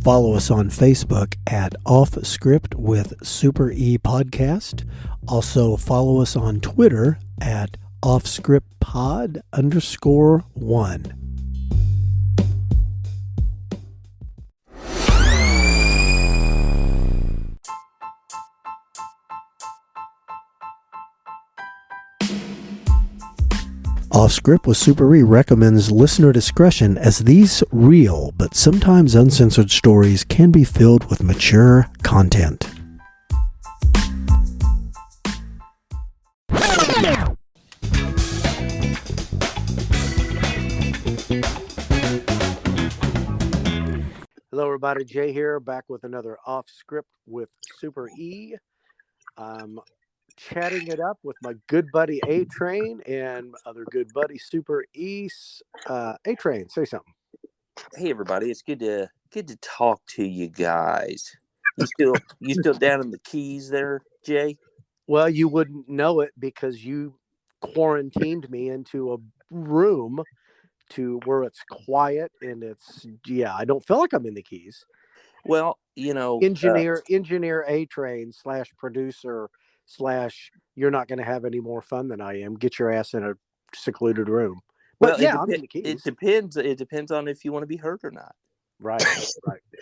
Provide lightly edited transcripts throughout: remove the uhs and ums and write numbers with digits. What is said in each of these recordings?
Follow us on Facebook at Off Script with Super E Podcast. Also follow us on Twitter at offscriptpod_1. Off Script with Super E recommends listener discretion, as these real but sometimes uncensored stories can be filled with mature content. Hello everybody, Jay here, back with another Off Script with Super E. Chatting it up with my good buddy A-Train and other good buddy Super East. A-Train, say something. Hey everybody, it's good to talk to you guys. You still down in the Keys there, Jay? Well, you wouldn't know it because you quarantined me into a room to where it's quiet and I don't feel like I'm in the Keys. Well, you know, engineer A-Train / producer / you're not going to have any more fun than I am. Get your ass in a secluded room. But well, I'm in the Keys. It depends. It depends on if you want to be heard or not. Right.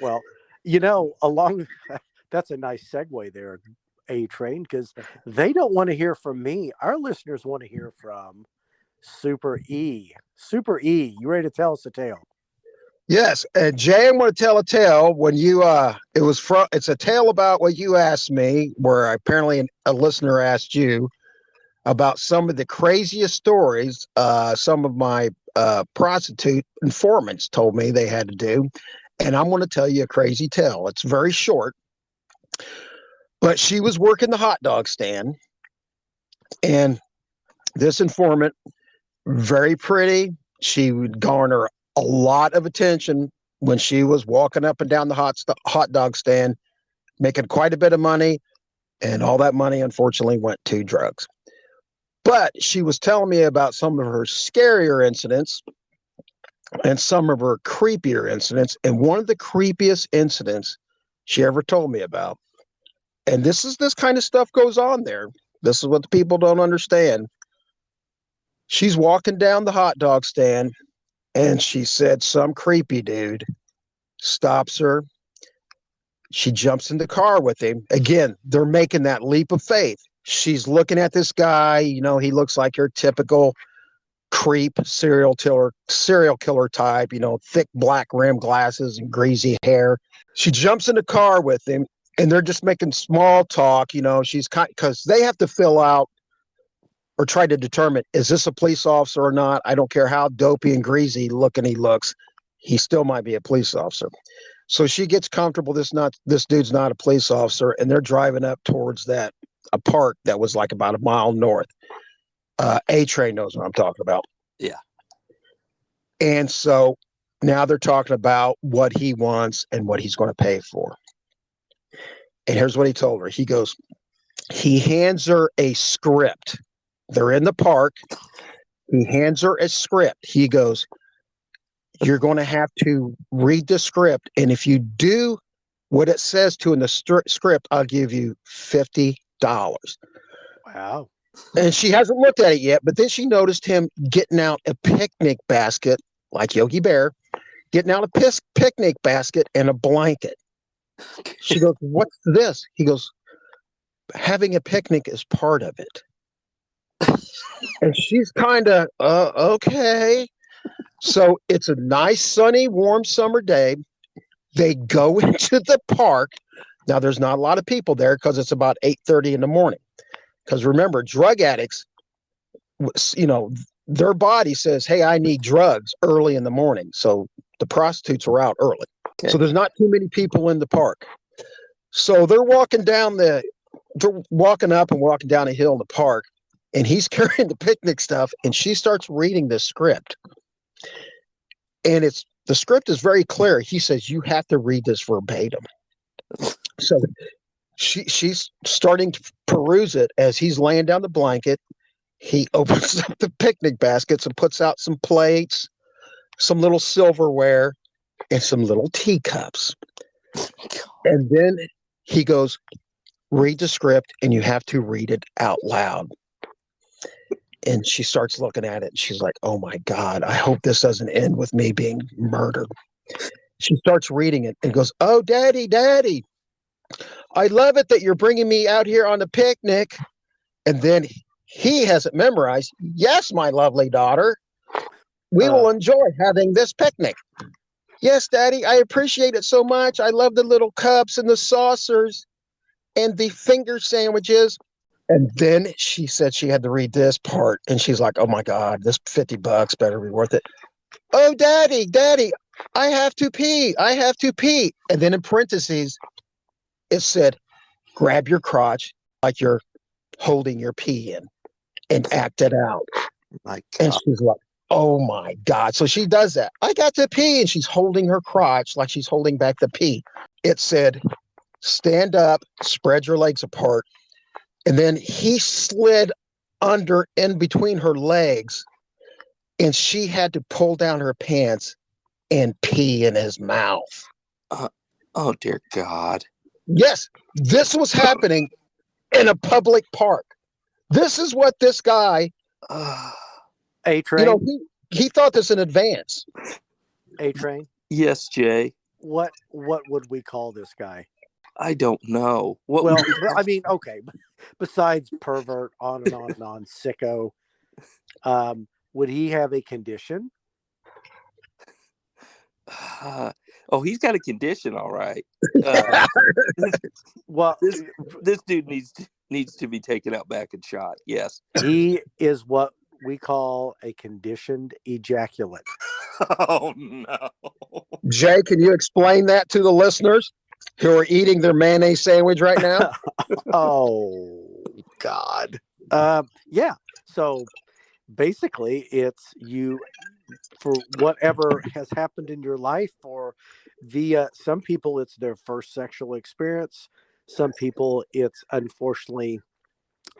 Well, that's a nice segue there, A-Train, because they don't want to hear from me. Our listeners want to hear from Super E. Super E, you ready to tell us a tale? Yes, and Jay, I'm going to tell a tale. When it's a tale about what you asked me, where apparently a listener asked you about some of the craziest stories some of my prostitute informants told me they had to do, and I'm going to tell you a crazy tale. It's very short, but she was working the hot dog stand, and this informant, very pretty, she would garner a lot of attention when she was walking up and down the hot dog stand, making quite a bit of money, and all that money unfortunately went to drugs. But she was telling me about some of her scarier incidents and some of her creepier incidents, and one of the creepiest incidents she ever told me about, and this kind of stuff goes on there. This is what the people don't understand. She's walking down the hot dog stand, and she said some creepy dude stops her. She jumps in the car with him. Again, they're making that leap of faith. She's looking at this guy. You know, he looks like your typical creep, serial killer type, thick black rim glasses and greasy hair. She jumps in the car with him, and they're just making small talk. She's because they have to fill out or try to determine, is this a police officer or not? I don't care how dopey and greasy looking he looks. He still might be a police officer. So she gets comfortable. This dude's not a police officer, and they're driving up towards a park that was like about a mile north. A-Train knows what I'm talking about. Yeah. And so now they're talking about what he wants and what he's going to pay for. And here's what he told her. He hands her a script. They're in the park. He hands her a script. He goes, you're going to have to read the script, and if you do what it says to in the script, I'll give you $50. Wow. And she hasn't looked at it yet, but then she noticed him getting out a picnic basket, like Yogi Bear, getting out a picnic basket and a blanket. She goes, what's this? He goes, having a picnic is part of it. And she's kind of, okay. So it's a nice, sunny, warm summer day. They go into the park. Now, there's not a lot of people there because it's about 8:30 in the morning. Because remember, drug addicts, their body says, hey, I need drugs early in the morning. So the prostitutes are out early. Okay. So there's not too many people in the park. So they're walking up and walking down a hill in the park. And he's carrying the picnic stuff, and she starts reading the script. And the script is very clear. He says, you have to read this verbatim. So she's starting to peruse it as he's laying down the blanket. He opens up the picnic baskets and puts out some plates, some little silverware, and some little teacups. And then he goes, read the script and you have to read it out loud. And she starts looking at it and she's like, oh my God, I hope this doesn't end with me being murdered. She starts reading it and goes, oh, daddy, daddy, I love it that you're bringing me out here on a picnic. And then he has it memorized. Yes, my lovely daughter, we will enjoy having this picnic. Yes, daddy, I appreciate it so much. I love the little cups and the saucers and the finger sandwiches. And then she said she had to read this part. And she's like, oh my God, this $50 better be worth it. Oh, daddy, daddy, I have to pee. I have to pee. And then in parentheses, it said, grab your crotch like you're holding your pee in and act it out. My And God. she's like, oh my God. So she does that. I got to pee. And she's holding her crotch like she's holding back the pee. It said, stand up, spread your legs apart. And then he slid under in between her legs. And she had to pull down her pants and pee in his mouth. Oh, dear God. Yes, this was happening in a public park. This is what this guy, A-Train. you know, he thought this in advance. A-Train. Yes, Jay. What would we call this guy? I don't know. What Well, I mean, okay. Besides pervert, on and on and on, sicko, would he have a condition? Oh, he's got a condition, all right. Well, this dude needs to be taken out back and shot. Yes. he is what we call a conditioned ejaculate. Oh no. Jay, can you explain that to the listeners who are eating their mayonnaise sandwich right now? Oh God. Yeah. So basically it's you, for whatever has happened in your life, or via some people it's their first sexual experience, some people it's unfortunately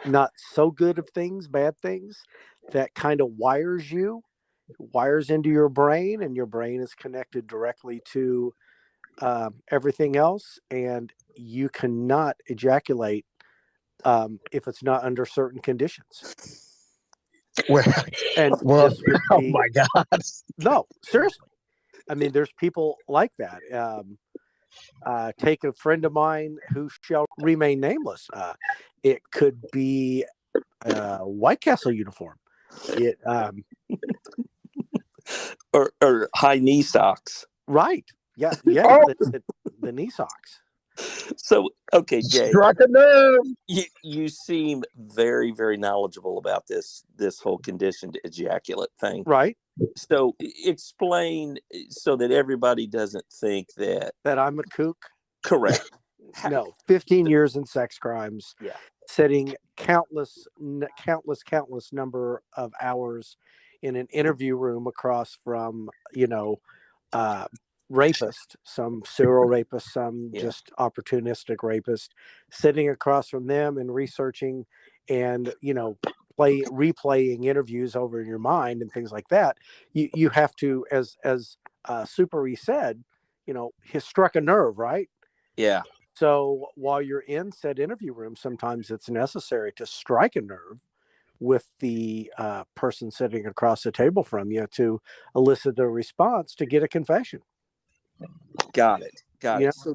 not so good of things, bad things, that kind of wires into your brain, and your brain is connected directly to everything else, and you cannot ejaculate if it's not under certain conditions. Well, And well, this would oh be, my God. no, seriously. I mean, there's people like that. Take a friend of mine who shall remain nameless. It could be a White Castle uniform. It Or high knee socks. right. Yeah. Yes. Oh. The knee socks. So, okay, Jay, Struck a nerve. you seem very, very knowledgeable about this whole conditioned ejaculate thing. Right. So explain so that everybody doesn't think that. That I'm a kook. Correct. No, 15 years in sex crimes. Yeah. Sitting countless number of hours in an interview room across from, rapist, some serial rapist, some just opportunistic rapist, sitting across from them and researching and, replaying interviews over in your mind and things like that. You have to, as Super E said, he struck a nerve, right? Yeah. So while you're in said interview room, sometimes it's necessary to strike a nerve with the person sitting across the table from you to elicit a response to get a confession. Got it.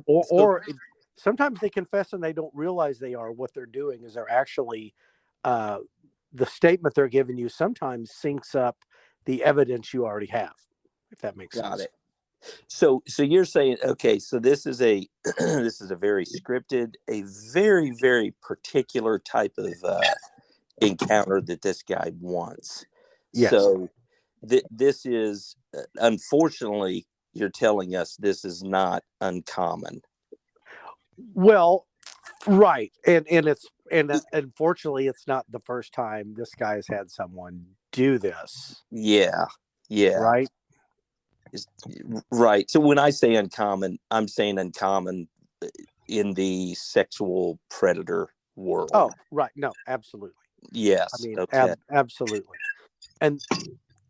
Or sometimes they confess and they don't realize they are. What they're doing is they're actually the statement they're giving you sometimes syncs up the evidence you already have, if that makes sense. Got it. So you're saying, okay, so this is a very scripted, a very, very particular type of encounter that this guy wants. Yes. So this is, unfortunately, you're telling us this is not uncommon. Well, right. And unfortunately it's not the first time this guy has had someone do this. Yeah. Right. Right. So when I say uncommon, I'm saying uncommon in the sexual predator world. Oh, right. No, absolutely. Yes. I mean, okay. Absolutely. And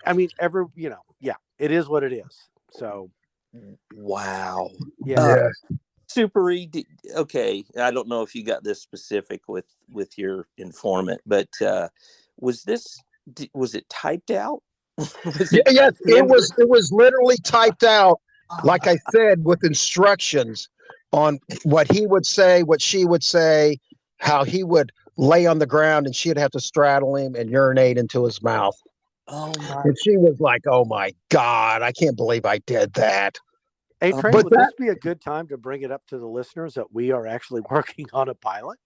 I mean, it is what it is. So, wow. yeah. Super E. Okay, I don't know if you got this specific with your informant, but was it typed out? Was it Yes, handwritten? it was literally typed out, like I said, with instructions on what he would say, what she would say, how he would lay on the ground and she'd have to straddle him and urinate into his mouth. Oh my! And she was like, "Oh my God, I can't believe I did that." Hey, Trey, But would this be a good time to bring it up to the listeners that we are actually working on a pilot?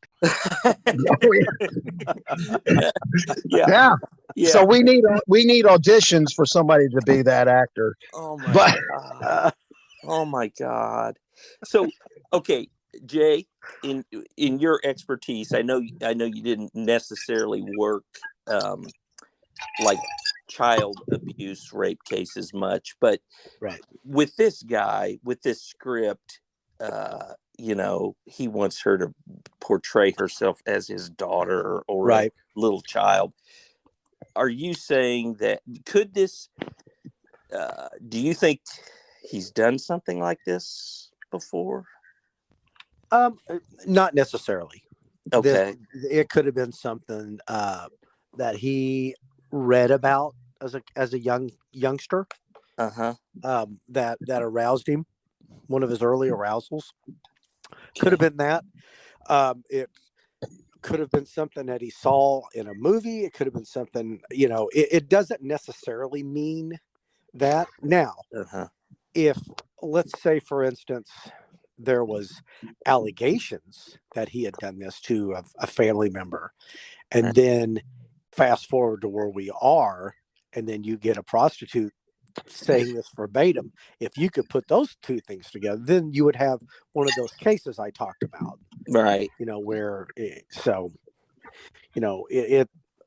Yeah. So we need auditions for somebody to be that actor. Oh my But God. Oh my God. So, okay, Jay, in your expertise, I know you didn't necessarily work like child abuse rape cases much, but Right. with this guy, with this script, he wants her to portray herself as his daughter or a Right. little child. Are you saying that could this do you think he's done something like this before? Not necessarily. Okay. It could have been something that he read about as a youngster. Uh-huh. That aroused him. One of his early arousals could have been that. It could have been something that he saw in a movie. It could have been something. It doesn't necessarily mean that. Now, Uh-huh. if let's say, for instance, there was allegations that he had done this to a family member, and then fast forward to where we are, and then you get a prostitute saying this verbatim. If you could put those two things together, then you would have one of those cases I talked about. Right. Where it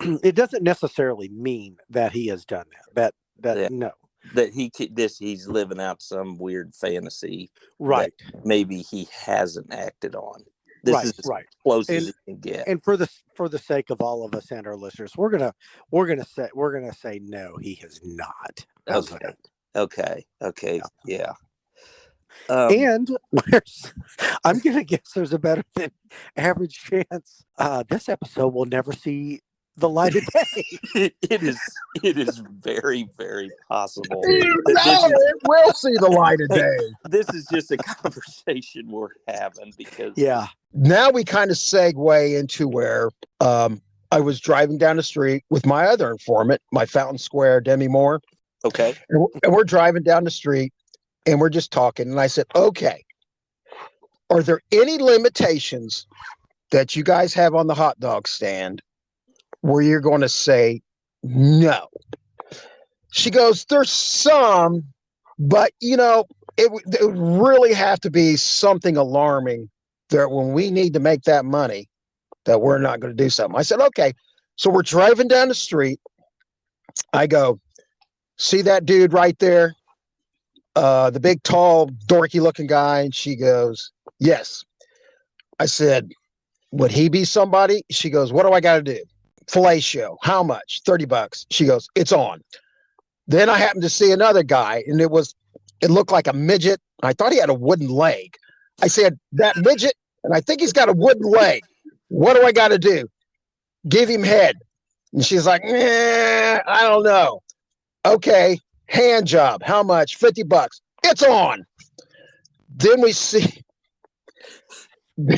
it doesn't necessarily mean that he has done that. Yeah. No. That he's living out some weird fantasy, Right? That maybe he hasn't acted on. This is as close as it can get. And for the sake of all of us and our listeners, we're gonna say no, he has not. Okay. Yeah. And I'm gonna guess there's a better than average chance this episode will never see the light of day. It is very, very possible. it will see the light of day. This is just a conversation we're having because now we kind of segue into where I was driving down the street with my other informant, my Fountain Square Demi Moore. Okay. And we're driving down the street and we're just talking. And I said, okay, are there any limitations that you guys have on the hot dog stand where you're going to say no? She goes, there's some, but it would really have to be something alarming that when we need to make that money, that we're not going to do something. I said, okay. So we're driving down the street. I go, see that dude right there? The big, tall, dorky looking guy. And she goes, yes. I said, would he be somebody? She goes, what do I got to do? Fellatio. How much? $30. She goes, it's on. Then I happened to see another guy, and it looked like a midget. I thought he had a wooden leg. I said, that midget, and I think he's got a wooden leg. What do I got to do? Give him head. And she's like, I don't know. Okay, hand job. How much? $50. It's on. Then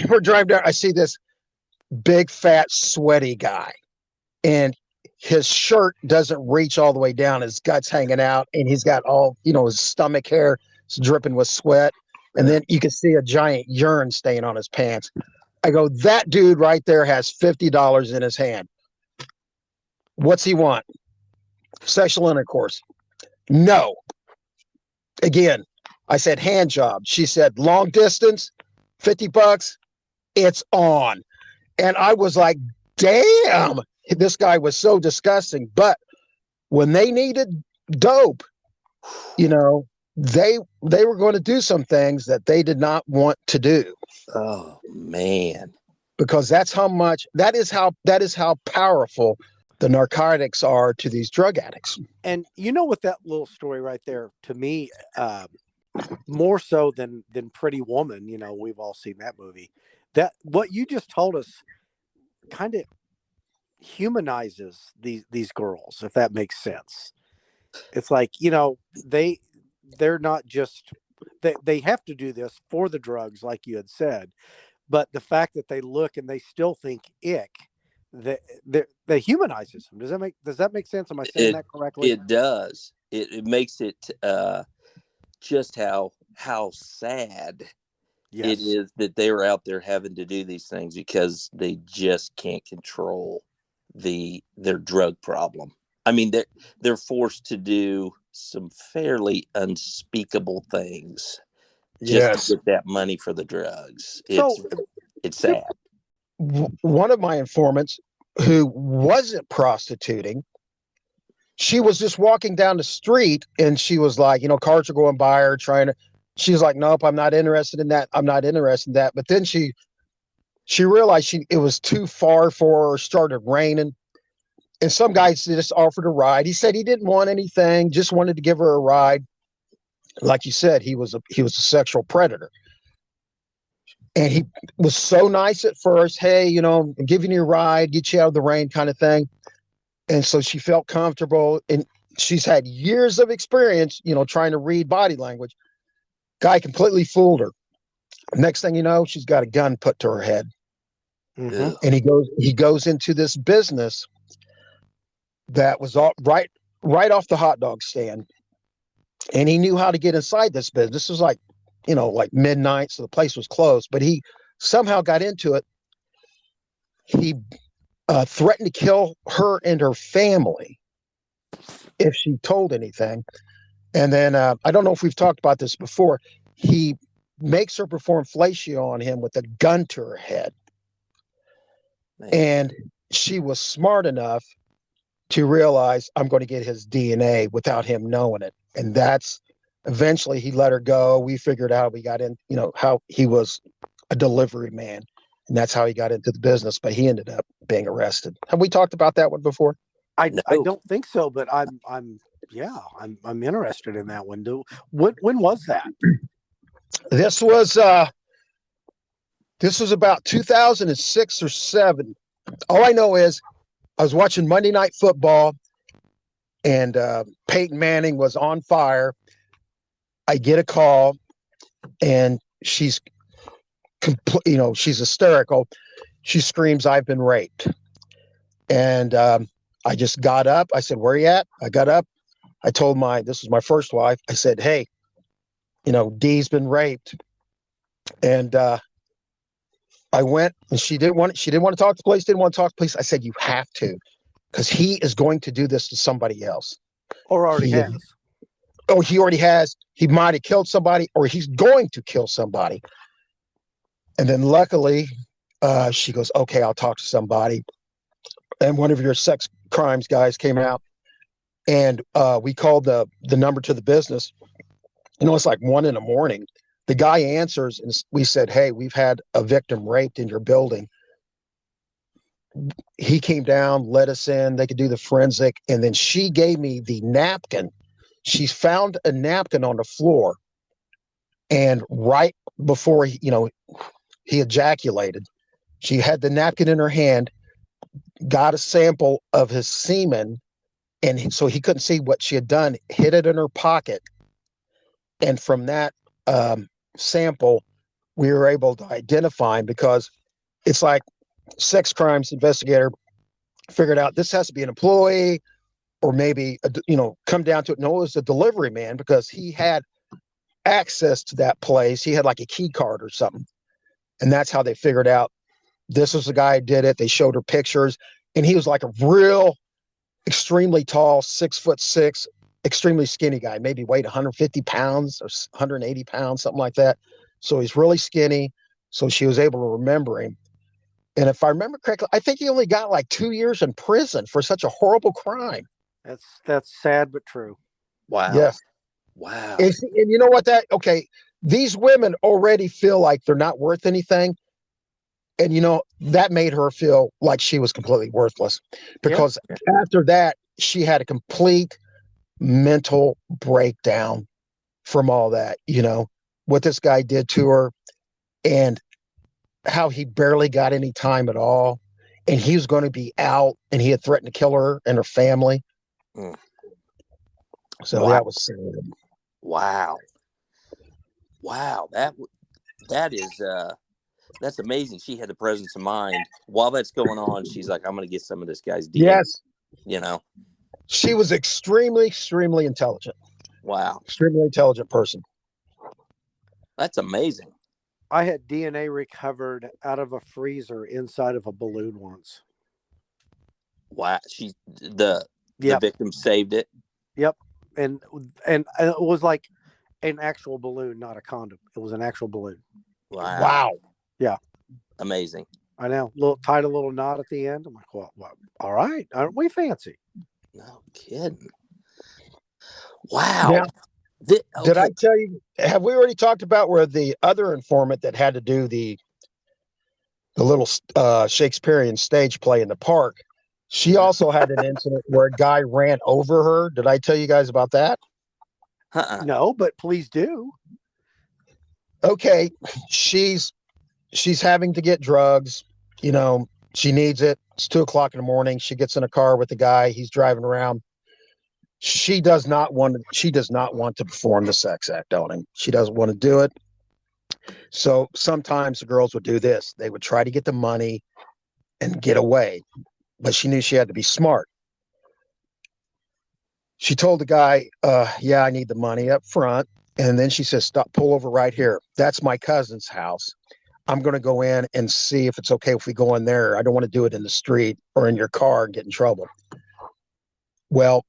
we're driving down. I see this big, fat, sweaty guy. And his shirt doesn't reach all the way down. His gut's hanging out. And he's got all, his stomach hair is dripping with sweat. And then you can see a giant urine stain on his pants. I go, that dude right there has $50 in his hand. What's he want? Sexual intercourse. No. Again, I said hand job. She said long distance, $50. It's on. And I was like, damn, this guy was so disgusting. But when they needed dope, they were going to do some things that they did not want to do. Oh man. Because that is how powerful the narcotics are to these drug addicts. And with that little story right there, to me, more so than Pretty Woman. You know, we've all seen that movie. That what you just told us kind of humanizes these girls, if that makes sense. It's like, you know, they're not just they have to do this for the drugs, like you had said, but the fact that they look and they still think ick, they humanizes them. Does that make sense? Am I saying that correctly? It does. It makes it just how sad it Yes. is that they're out there having to do these things because they just can't control their drug problem. I mean, they're forced to do some fairly unspeakable things just Yes. to get that money for the drugs. So It's sad. One of my informants who wasn't prostituting, she was just walking down the street and she was like, you know, cars are going by her she was like, nope, I'm not interested in that. I'm not interested in that. But then she realized it was too far for her, started raining. And some guy just offered a ride. He said he didn't want anything, just wanted to give her a ride. Like you said, he was a sexual predator. And he was so nice at first. Hey, you know, I'm giving you a ride, get you out of the rain kind of thing. And so she felt comfortable. And she's had years of experience, you know, trying to read body language. Guy completely fooled her. Next thing you know, she's got a gun put to her head. mm-hmm. And he goes into this business that was all right off the hot dog stand. And he knew how to get inside this business. This was like, you know, like midnight, so the place was closed, but he somehow got into it. He threatened to kill her and her family if she told anything. And then I don't know if we've talked about this before. He makes her perform fellatio on him with a gun to her head. Man. And she was smart enough to realize, I'm going to get his DNA without him knowing it. And that's eventually he let her go. We figured out we got in, you know, how he was a delivery man. And that's how he got into the business. But he ended up being arrested. Have we talked about that one before? I No. don't think so, but I'm interested in that one. When was that? This was about 2006 or 7. All I know is I was watching Monday Night Football and Peyton Manning was on fire. I get a call and she's she's hysterical. She screams, "I've been raped." And I just got up. I said, "Where are you at?" I got up. I told this was my first wife. I said, "Hey, you know, Dee's been raped." And I went and she didn't want to talk to the police, didn't want to talk to the police. I said, "You have to, because he is going to do this to somebody else." Or already has. Oh, he already has. He might have killed somebody or he's going to kill somebody. And then luckily, she goes, "Okay, I'll talk to somebody." And one of your sex crimes guys came out and we called the number to the business. You know, it's like 1 a.m. The guy answers and we said, "Hey, we've had a victim raped in your building." He came down, let us in. They could do the forensic. And then she gave me the napkin. She found a napkin on the floor. And right before he ejaculated, she had the napkin in her hand, got a sample of his semen. And so he couldn't see what she had done, hid it in her pocket. And from that sample, we were able to identify him, because it's like sex crimes investigator figured out this has to be an employee or maybe, come down to it. No, it was a delivery man, because he had access to that place. He had like a key card or something. And that's how they figured out this was the guy who did it. They showed her pictures and he was like a real extremely tall, 6'6", extremely skinny guy, maybe weighed 150 pounds or 180 pounds, something like that. So he's really skinny. So she was able to remember him. And if I remember correctly, I think he only got like 2 years in prison for such a horrible crime. That's sad but true. Wow. Yes. Wow. And you know what? These women already feel like they're not worth anything. And, that made her feel like she was completely worthless, because after that, she had a complete mental breakdown from all that, what this guy did to her and how he barely got any time at all. And he was going to be out and he had threatened to kill her and her family. Mm. So Wow. that was sad. Wow. That is that's amazing. She had the presence of mind while that's going on. She's like, I'm going to get some of this guy's DNA. Yes. She was extremely, extremely intelligent. Wow. Extremely intelligent person. That's amazing. I had DNA recovered out of a freezer inside of a balloon once. Wow. The victim saved it. Yep. And it was like an actual balloon, not a condom. It was an actual balloon. Wow. Yeah. Amazing. I know. Tied a little knot at the end. I'm like, well, all right. Aren't we fancy? No kidding. Wow. Now, did I tell you, have we already talked about where the other informant that had to do the little Shakespearean stage play in the park, she also had an incident where a guy ran over her. Did I tell you guys about that? No, but please do. Okay. She's having to get drugs. She needs it. It's 2:00 in the morning. She gets in a car with the guy. He's driving around. She does not want to perform the sex act on him. She doesn't want to do it. So sometimes the girls would do this. They would try to get the money and get away, but she knew she had to be smart. She told the guy, yeah, I need the money up front. And then she says, stop, pull over right here. That's my cousin's house. I'm going to go in and see if it's okay if we go in there. I don't want to do it in the street or in your car and get in trouble. Well,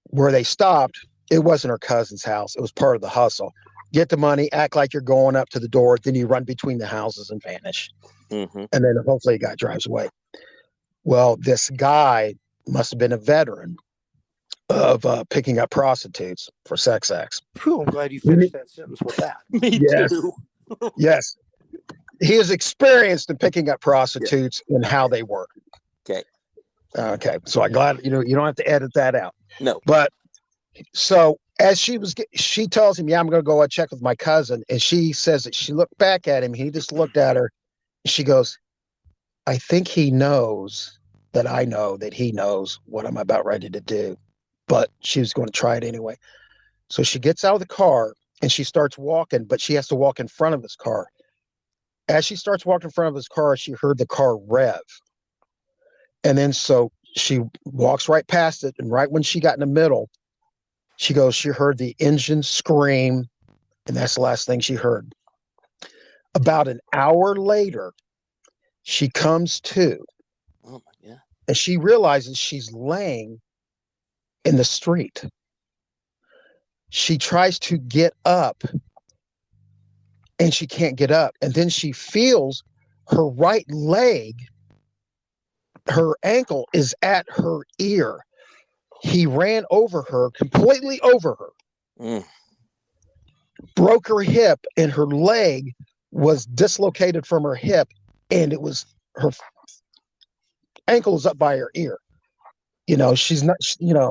where they stopped, it wasn't her cousin's house. It was part of the hustle. Get the money, act like you're going up to the door, then you run between the houses and vanish. Mm-hmm. And then hopefully the guy drives away. Well, this guy must have been a veteran of picking up prostitutes for sex acts. Whew, I'm glad you finished that sentence with that. Me too. Yes. He is experienced in picking up prostitutes and how they work. Okay. So I'm glad, you don't have to edit that out. No. But so as she tells him, yeah, I'm going to go check with my cousin. And she says that she looked back at him. He just looked at her. She goes, I think he knows that I know that he knows what I'm about ready to do. But she was going to try it anyway. So she gets out of the car and she starts walking, but she has to walk in front of his car. As she starts walking in front of his car, she heard the car rev. And then so she walks right past it. And right when she got in the middle, she heard the engine scream. And that's the last thing she heard. About an hour later, she comes to. Oh my God. And she realizes she's laying in the street. She tries to get up and she can't get up. And then she feels her right leg, her ankle is at her ear. He ran over her, completely over her, broke her hip, and her leg was dislocated from her hip, and it was her ankle was up by her ear. She's not,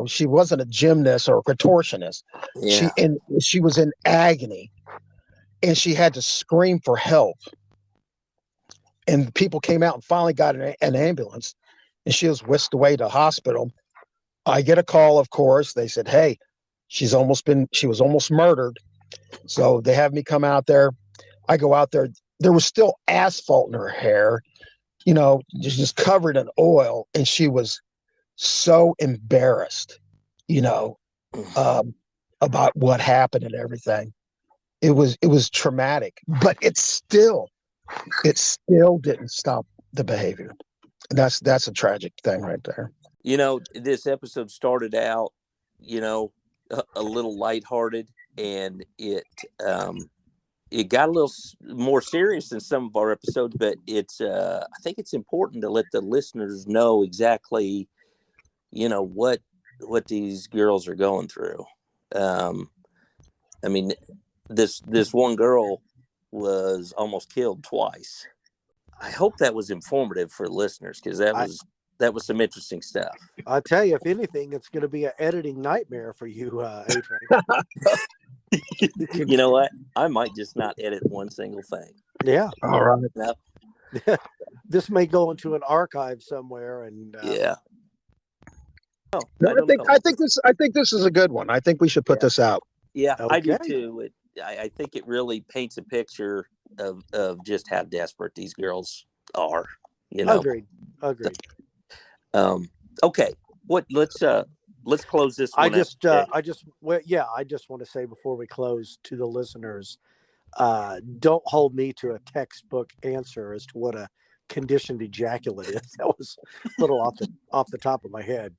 she wasn't a gymnast or a contortionist. Yeah. She was in agony and she had to scream for help. And people came out and finally got an ambulance and she was whisked away to hospital. I get a call, of course. They said, hey, she was almost murdered. So they have me come out there. I go out there. There was still asphalt in her hair, just covered in oil. And she was so embarrassed, about what happened and everything. It was traumatic, but it still didn't stop the behavior. That's a tragic thing right there. This episode started out, a little lighthearted, and it got a little more serious than some of our episodes, but I think it's important to let the listeners know exactly what these girls are going through. I mean, this one girl was almost killed twice. I hope that was informative for listeners, because that was some interesting stuff. I tell you, if anything, it's going to be an editing nightmare for you, A-Train. You know what? I might just not edit one single thing. Yeah. All right. No. This may go into an archive somewhere, and Yeah. Oh, No, I don't know. I think this is a good one. I think we should put this out. Yeah, I do Okay. too. I think it really paints a picture of just how desperate these girls are. You know. Agreed. Okay. Let's close this one. I just want to say before we close to the listeners, don't hold me to a textbook answer as to what a conditioned ejaculate is. That was a little off the top of my head.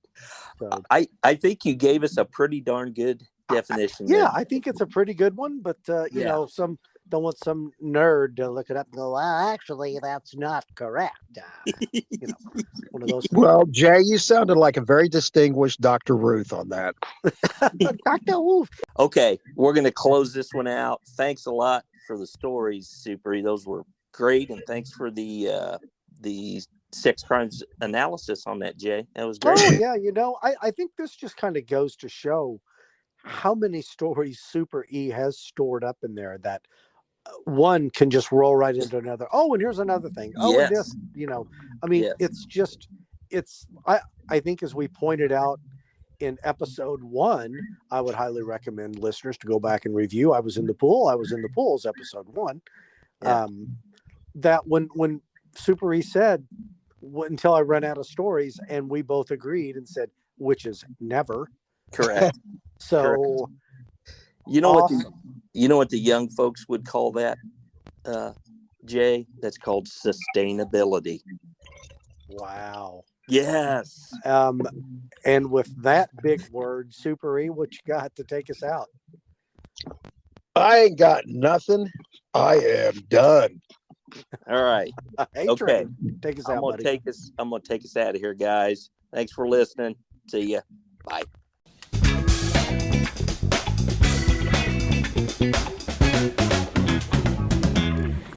So I think you gave us a pretty darn good definition. I think it's a pretty good one, but you know, some don't want some nerd to look it up and go, well, actually, that's not correct. You know, one of those things. Well, Jay, you sounded like a very distinguished Dr. Ruth on that. Dr. Wolf. Okay, we're going to close this one out. Thanks a lot for the stories, Super. Those were great, and thanks for the sex crimes analysis on that, Jay. That was great. Oh yeah, you know, I think this just kind of goes to show how many stories Super E has stored up in there that one can just roll right into another. Oh, and here's another thing. Oh, Yes. and this, you know, I mean, Yes. I think as we pointed out in episode 1, I would highly recommend listeners to go back and review. I was in the pools, episode 1. Yeah. That when Super E said, until I run out of stories, and we both agreed and said, which is never. Correct. So Correct. You know what the young folks would call that, Jay? That's called sustainability. Wow. Yes. And with that big word, Super E, what you got to take us out? I ain't got nothing. I am done. All right. Hey, Okay. Take us I'm out, gonna buddy. take us out of here, guys. Thanks for listening. See ya. Bye.